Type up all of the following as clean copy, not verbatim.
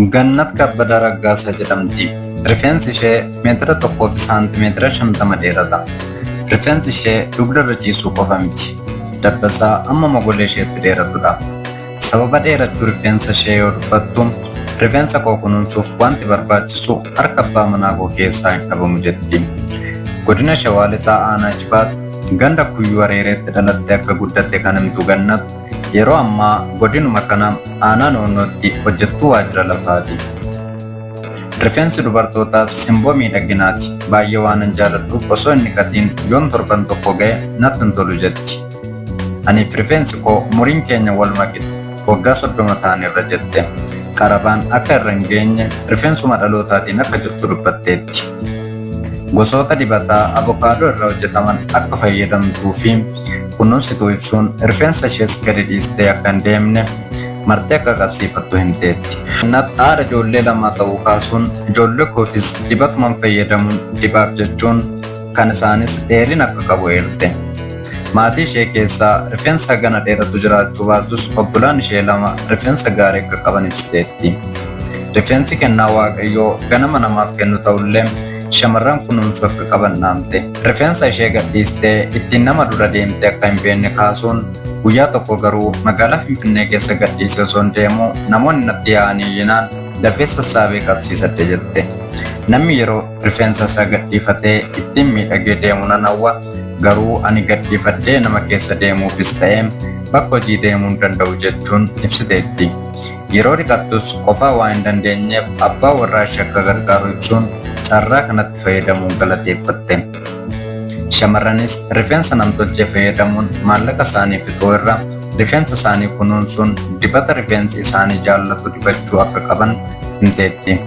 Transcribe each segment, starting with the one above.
Gannat Kabbada Raggaasaa jedhamti. Rifeensi ishee meetira 1 fi saantimeetira 50 dheerata. Rifeensi ishee dugdarra ciisuu qofa miti. Dabbasaa amma mogolee isheetti dheeratudha. Sababa dheerachuu rifeensa ishee yoo dubbattu, rifeensa koo kunuunsuuf wanti barbaachisu harka abbaa manaa koo keessaa hin dhabamu jetti. Godina Shawaa Lixaa Aanaa Jibaat ganda Kuyyuu Areereetti dhalattee akka guddatte kan himtu Gannat yeroo ammaa godinuma kana aanaa noonnootti hojjettuu waajjira lafaati. Rifeensi dubartootaaf simboo miidhaginaati. Baay'ee waanan jaaladhuuf osoo inni gatiin yoon torban tokko ga'e natti hin tolu jetti. Aniif rifeensi koo umuriin keenya wal makite waggaa 30 ta'an irra jette. Qarabaan akka irra hin geenye rifeensuma dhalootaatiin akka jirtu dubbatteetti. Gosoota dibataa avokaadoo irraa hojjetaman akka fayyadamtuu fi kunuunsituu ibsuun rifeensa ishees gadi dhiistee akka hin deemne martee akka qabsiifattu himteetti. Gannat haadha ijoollee lama ta'uu kaasuun ijoollee koofis dibatuman fayyadamuun dibaaf jechuun kan isaanis dheerina akka qabu eerte. Maatii ishee keessaa rifeensa gana dheeratu jiraachuu baatus obbolaan ishee lama rifeensa gaarii akka qaban ibsiteetti. Rifeensi kennaa Waaqayyoo ganama namaaf kennu ta'ullee shamarran kunuunsuu akka qaban dhaamte. Rifeensa ishee gadhiistee ittiin nama dura deemte akka hin beekne kaasuun guyyaa tokko garuu magaalaa Finfinnee keessa gadhiisee osoo hin deemu namoonni natti yaa'anii yinaan dafee sassaabee qabsiisadhe jette. Namni yeroo rifeensa isaa gadhiifatee ittiin miidhagee deemu nan hawwa, garuu ani gadhiifadhee nama keessa deemuufis ta'ee bakka hojii deemuu hin danda'u jechuun ibsiteetti. Yeroo dhiqattus qofaa waan hin dandeenyeef abbaa warraa ishee akka gargaaru ibsuun carraa kanatti fayyadamuun galateeffatte. Shamarranis rifeensa namtolchee fayyadamuun maallaqa isaanii fixuu irra rifeensa isaanii kunuunsuun dibata rifeensi isaanii jaallatu dibachuu akka qaban himteetti.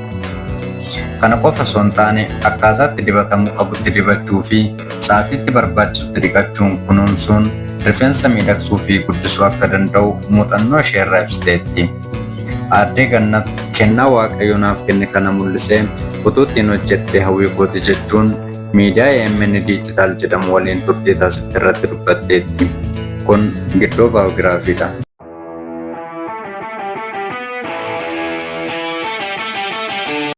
Kana qofa osoo hin taane akkaataatti dibatamuu qabutti dibachuu fi sa'aatiitti barbaachisutti dhiqachuun kunuunsuun rifeensa miidhagsuu fi guddisuu akka danda'u muuxannoo ishee irraa ibsiteetti. Aaddee Gannat kennaa Waaqayyo naaf kenne kana mul'isee utuu ittiin hojjettee hawwii kooti jechuun miidiyaa AMN Digital jedhamu waliin turtii taasifte irratti dubbatteetti. Kun gidduu baayogiraafiidha.